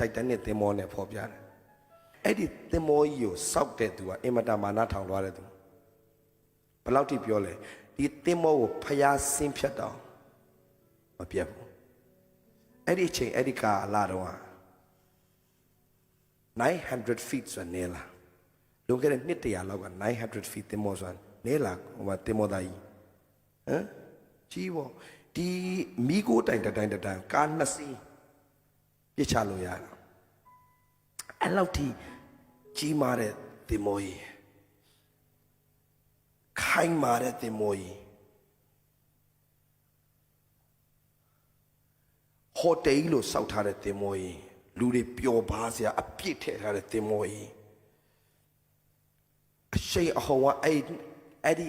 Titanic သင်္ဘောနဲ့ဖော်ပြတယ်အဲ့ဒီသင်္ဘောကြီးကိုစောက်တဲ့သူကအင်မတန်မာနထောင်သွားတဲ့သူဘယ်လောက်ထိပြောလဲဒီသင်္ဘောကိုဖျားဆင်းဖြတ်တော့မပြတ်ဘူးအဲ့ဒီချိန်အဲ့ဒီကာလာတော့900 feet ဆိုနေလားလွန်ခဲ့တဲ့နှစ်တရာလောက်က900 feet သင်္ဘောဆိုနေလားဟိုမှာသင်္ဘောသားကြီးဟမ်ကြီးပေါ့ဒီမီးကိုတိုင်တိုင်ကားနှစ်စီးပြစ်ချလို့ရတာအဲ့လောက်ထိကြီးမားတဲ့သင်္ဘောကြီးခိုင်မာတဲ့သင်္ဘောကြီးဟိုတယ်လို့စောက်ထားတဲ့သင်္ဘောကြီးလူတွေပျော်ပါစရာအပြစ်ထည့်ထားတဲ့သင်္ဘောကြီးအရှိန်အဟုန်ကအဲ့ဒီ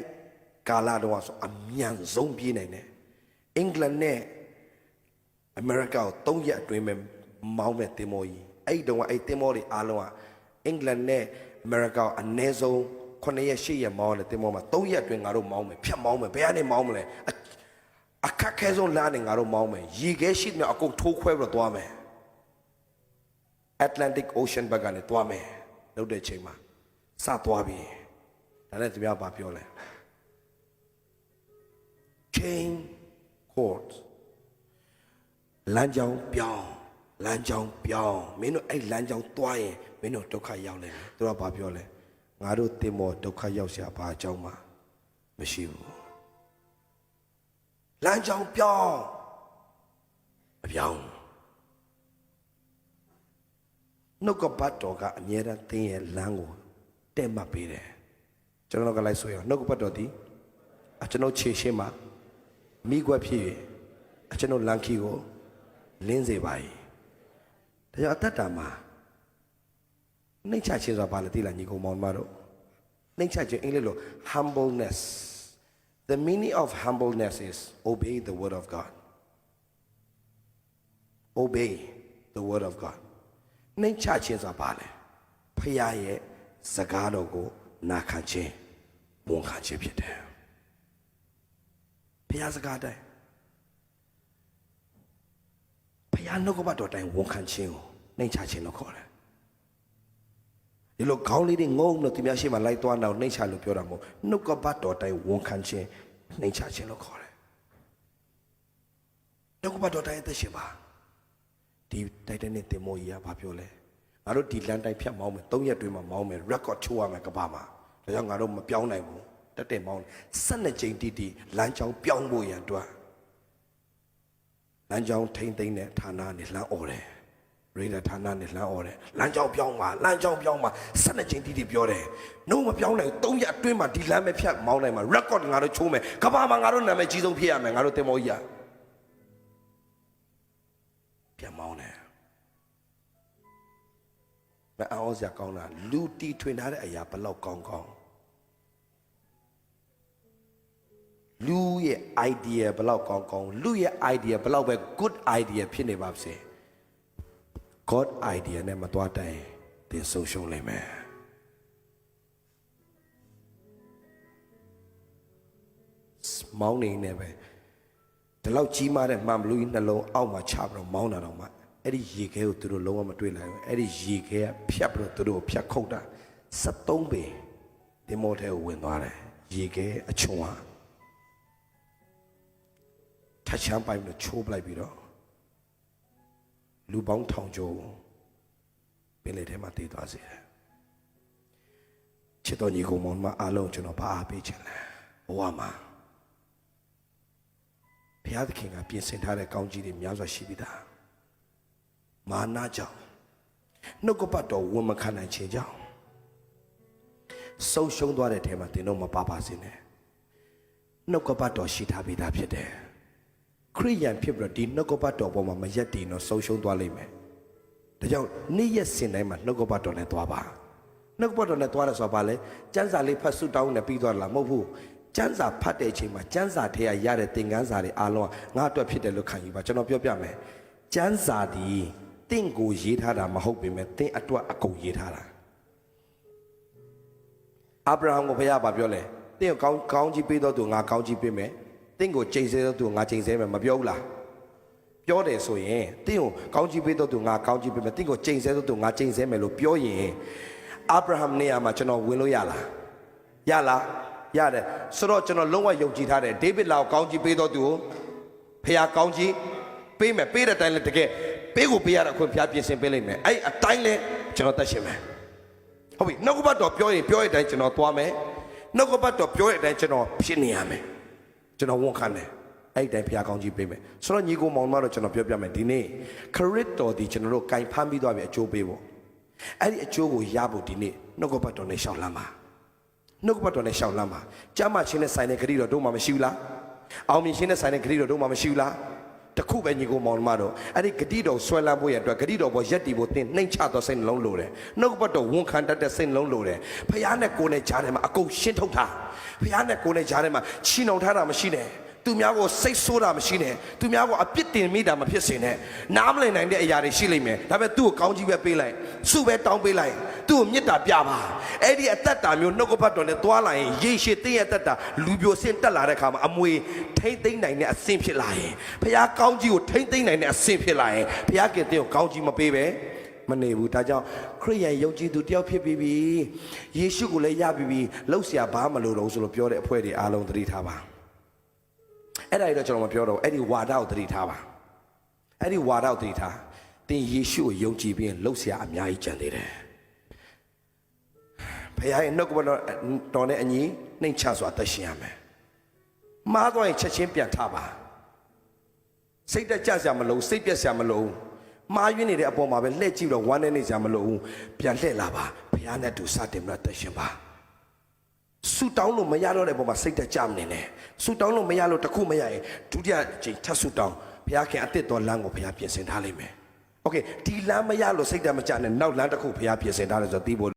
ကာလာတော့ဆိုအမြန်ဆုံးပြေးနိုင်တယ်အင်္ဂလန်နဲ့အမေရိကကို3ရက်အတွင်းမှာမောင်းမဲ့သင်္ဘောကြီးအဲ့ဒီတော့အဲ့သင်္ဘောတွေအားလုံးကအင်္ဂလန်နဲ့အမေရိကကိုအနည်းဆုံး9ရက်10ရက်မောင်းတဲ့သင်္ဘောမှာ3ရက်အတွင်းငါတို့မောင်းမယ်ဖြတ်မောင်းမယ်ဘယ်ကနေမောင်းမလဲအခက်ခဲဆုံးလမ်းနဲ့ငါတို့မောင်းမယ်ရေခဲရှိနေအကုန်ထိုးခွဲပြီးတော့သွားမယ် Atlantic Ocean ဘက်ကနေသွားမယ်လို့တဲ့ချိန်မှာစသွားပြီဒါနဲ့သူများဘာပြောလဲ Change course လမ်းကြောင်းပြောင်းမင်းတို့အဲ့လမ်းကြောင်းသွားရင်မင်းတို့ဒုက္ခရောက်လိမ့်မယ်သူကဘာပြောလဲငါတို့တင်မောဒုက္ခရောက်เสียဘာအကြောင်းမှမရှိဘူးလမ်းကြောင်းပြောင်းမပြောင်းနှုတ်ကပတ်တော်ကအမြဲတမ်းသင်ရဲ့လမ်းကိုတဲ့မှတ်ပေးတယ်ကျွန်တော်ကလိုက်ဆိုရအောင်နှုတ်ကပတ်တော်ဒီကျွန်တော်ခြေရှင်းမှာမိခွက်ဖြစ်၍ကျွန်တော်လမ်းခီကိုလင်းစေပါ၏ဒါကြောင့်အသက်တာမှာနှိမ့်ချခြင်းဆိုတာဘာလဲသိလားညီကောင်မောင်မတို့နှိမ့်ချခြင်းအင်္ဂလိပ်လို humbleness the meaning of humbleness is obey the word of God obey the word of God နှိမ့်ချခြင်းဆိုတာဘာလဲဖခင်ရဲ့စကားတော်ကိုနာခံခြင်းဝန်ခံခြင်းဖြစ်တယ်ဖခင်စကားတိုင်းဖခင်နှုတ်ကပတ်တော်တိုင်းဝန်ခံခြင်းကိုနှိမ့်ချခြင်းလို့ခေါ်တယ်ဒီလိုခေါင်းလေးတွေငုံလို့သူများရှိမှလိုက်သွားတော့နှိမ့်ချလို့ပြောတာမဟုတ်နှုတ်ကပတ်တော်တိုင်းဝန်ခံခြင်းနှိမ့်ချခြင်းလို့ခေါ်တယ်နှုတ်ကပတ်တော်တိုင်းအသက်ရှင်ပါဒီတိုက်တဲ့နေ့တင်မိုးကြီးကဘာပြောလဲငါတို့ဒီလမ်းတိုင်းဖြတ်မောင်းမယ်3ရက်တွင်းမှာမောင်းမယ် record ချိုးရမယ်ကဘာမှာဒါကြောင့်ငါတို့မပြောင်းနိုင်ဘူးတက်မောင်း12ကြိမ်တီလမ်းကြောင်းပြောင်းဖို့ရန်အတွက်လမ်းကြောင်းထိမ့်သိမ့်တဲ့ဌာနနဲ့လှမ်းអော်တယ်ရေဒါဌာနနဲ့လှမ်းអော်တယ်လမ်းကြောင်းပြောင်းပါ12ကြိမ်တီပြောတယ်နှုတ်မပြောင်းနိုင်3ရက်အတွင်းမှာဒီလမ်းပဲဖြတ်မောင်းနိုင်မှာ record ငါတို့ချိုးမယ်ကဘာမှာငါတို့နာမည်ကြီးဆုံးဖြစ်ရမယ်ငါတို့တင်မောကြီးပြန်မောင်းတယ်မအောင်စရာကောင်းတာလူတီထွင်ထားတဲ့အရာဘလောက်ကောင်းလူရဲ့ idea ဘလောက်ကောင်းလူရဲ့ idea ဘလောက်ပဲ good idea ဖြစ်နေပါစေ God idea နဲ့မတွားတိုင်သင်ဆုံးရှုံးလိမ့်မယ်မောင်းနေနေပဲဒီလောက်ကြီးမားတဲ့မှန်ဘလူးကြီးနှလုံးအောက်မှာချပြီးတော့မောင်းတာတော့မှအဲ့ဒီရေခဲကိုသူတို့လုံးဝမတွေ့နိုင်ဘူးအဲ့ဒီရေခဲကဖြတ်ပြီးတော့သူတို့ကိုဖြတ်ခုတ်တာ73ပေဒီမော်ထဲကိုဝင်သွားတယ်ရေခဲအချုံဟာထချမ်းပိုင်ပြီးချိုးပလိုက်ပြီးတော့လူပေါင်းထောင်ကျော်ပင်လေထဲမှာတည်သွားစေတယ်ချစ်တော်ညီကောင်မောင်မအားလုံးကျွန်တော်ဘာအားပေးချင်လဲဘဝမှာဘုရားသခင်ကပြင်ဆင်ထားတဲ့ကောင်းကြီးတွေများစွာရှိပြီးသားမာနကြောင့်နှုတ်ကပတ်တော်ဝန်မခံနိုင်ခြင်းကြောင့်ဆုံးရှုံးသွားတဲ့ထဲမှာသင်တို့မပါပါစေနဲ့နှုတ်ကပတ်တော်ရှိထားပြီးသားဖြစ်တယ်ခရိယန်ဖြစ်ပြီးတော့ဒီနှုတ်ကပတ်တော်ပေါ်မှာမရက်တည်တော့ဆုံးရှုံးသွားလိမ့်မယ်ဒါကြောင့်နေ့ရက်စဉ်တိုင်းမှာနှုတ်ကပတ်တော်နဲ့သွားပါနှုတ်ကပတ်တော်နဲ့သွားတယ်ဆိုတာဘာလဲကျမ်းစာလေးဖတ်ဆုတောင်းနေပြီးသွားလားမဟုတ်ဘူးကျမ်းစာဖတ်တဲ့အချိန်မှာကျမ်းစာထဲကရတဲ့သင်ခန်းစာတွေအားလုံးကငါအတွက်ဖြစ်တယ်လို့ခံယူပါကျွန်တော်ပြောပြမယ်ကျမ်းစာဒီတင့်ကိုရေးထားတာမဟုတ်ပေမဲ့တင့်အတွက်အကုန်ရေးထားတာအာဗြဟံကိုဘုရားဗာပြောလဲတင့်ကိုကောင်းကြီးပေးတော့သူငါကောင်းကြီးပေးမယ်တင့်ကိုချိန်ဆဲတော့သူငါချိန်ဆဲမယ်မပြောဘူးလား ပြောတယ်ဆိုရင်တင်းကိုကောင်းကြီးပေးတော့သူငါကောင်းကြီးပေးမယ်တင်းကိုချိန်ဆဲတော့သူငါချိန်ဆဲမယ်လို့ပြောရင်အာဗြဟံနေရာမှာကျွန်တော်ဝင်လို့ရလားရတယ်ဆိုတော့ကျွန်တော်လုံးဝယုံကြည်ထားတယ်ဒေးဗစ်လာကိုကောင်းကြီးပေးတော့သူကိုဖခင်ကောင်းကြီးပေးမယ်ပေးတဲ့အတိုင်းလည်းတကယ်ပေးကိုပေးရတာခွင့်ဖခင်ပြင်ဆင်ပေးလိုက်မယ်အဲ့အတိုင်းလည်းကျွန်တော်သက်ရှင်မယ်ဟုတ်ပြီနှုတ်ကပတ်တော်ပြောရင်ပြောတဲ့အတိုင်းကျွန်တော်သွားမယ်နှုတ်ကပတ်တော်ပြောတဲ့အတိုင်းကျွန်တော်ဖြစ်နေရမယ်ကျွန်တော်ဝန်ခံတယ်အဲ့ဒီတိုင်းဖခင်ကောင်းကြီးပေးမယ်ဆိုတော့ညီကိုမောင်မတော့ကျွန်တော်ပြောပြမယ်ဒီနေ့ခရစ်တော်ဒီကျွန်တော်တို့ကင်ဖမ်းပြီးသွားပြီအကျိုးပေးဖို့အဲ့ဒီအကျိုးကိုရဖို့ဒီနေ့နှုတ်ကပတ်တော်နဲ့ရှောက်လမ်းပါနှုတ်ကပတ်တော်နဲ့ရှောက်လမ်းပါကျမ်းမာခြင်းနဲ့ဆိုင်တဲ့ဂရုတော်တို့မှမရှိဘူးလားအောင်မြင်ခြင်းနဲ့ဆိုင်တဲ့ဂရုတော်တို့မှမရှိဘူးလားတခုပဲညီကိုမောင်မတော့အဲ့ဒီဂတိတော်ဆွဲလန်းဖို့ရအတွက်ဂတိတော်ပေါ်ရက်တီဖို့သင်နှိမ့်ချသောစိတ်နှလုံးလိုတယ်နှုတ်ကပတ်တော်ဝန်ခံတတ်တဲ့စိတ်နှလုံးလိုတယ်ဖခင်နဲ့ကိုယ်နဲ့ကြားထဲမှာအကုန်ရှင်းထုတ်ထားဖခင်နဲ့ကိုယ်နဲ့ကြားထဲမှာချီနှောင်ထားတာမရှိနဲ့သူများကိုစိတ်ဆိုးတာမရှိနဲ့သူများကိုအပြစ်တင်မိတာမဖြစ်စေနဲ့နားမလည်နိုင်တဲ့အရာတွေရှိလိမ့်မယ်ဒါပေမဲ့သူ့ကိုကောင်းကြီးပဲပေးလိုက်စုပဲတောင်းပေးလိုက်သူ့ကိုမေတ္တာပြပါအဲ့ဒီအသက်တာမျိုးနှုတ်ကပတ်တော်နဲ့သွားလာရင်ရေရှည်တင်းရဲ့အသက်တာလူပြိုစင်တက်လာတဲ့ခါမှာအမွေထိမ့်သိမ့်နိုင်တဲ့အဆင့်ဖြစ်လာရင်ဘုရားကောင်းကြီးကိုထိမ့်သိမ့်နိုင်တဲ့အဆင့်ဖြစ်လာရင်ဘုရားကင်တင်းကိုကောင်းကြီးမပေးပဲမနေဘူးဒါကြောင့်ခရိယန်ယုံကြည်သူတယောက်ဖြစ်ပြီးပြီယေရှုကိုလည်းရပြီးပြီလှုပ်ရှားဘာမလို့တော့ဆိုလို့ပြောတဲ့အဖွဲ့တွေအားလုံးသတိထားပါအဲ့ဒါကြီးတော့ကျွန်တော်မပြောတော့အဲ့ဒီဝါဒကိုသတိထားပါအဲ့ဒီဝါဒကိုသတိထားသင်ယေရှုကိုယုံကြည်ပြီးလှုပ်ရှားအများကြီးကြံသေးတယ်ဘုရားရဲ့နှုတ်ကပတ်တော်နဲ့အညီနှိမ်ချစွာသက်ရှင်ရမယ်မှားသွားရင်ချက်ချင်းပြန်ထပါစိတ်တက်ကြစရာမလိုစိတ်ပြက်စရာမလိုမှားယွင်းနေတဲ့အပေါ်မှာပဲလှည့်ကြည့်တော့ဝမ်းနေစရာမလိုဘူးပြန်လှည့်လာပါဘုရားနဲ့တူစတင်ပြီးသက်ရှင်ပါဆူတောင်းလို့မရတော့တဲ့ပုံမှာစိတ်တက်ကြမနေနဲ့ဆူတောင်းလို့မရလို့တခုမရရင်ဒုတိယအချိန်ထပ်ဆူတောင်းဘုရားခင်အသစ်တော်လမ်းကိုဘုရားပြင်ဆင်ထားလိမ့်မယ်โอเคဒီလမ်းမရလို့စိတ်တက်မကြနဲ့နောက်လမ်းတစ်ခုဘုရားပြင်ဆင်ထားတယ်ဆိုတော့သိဖို့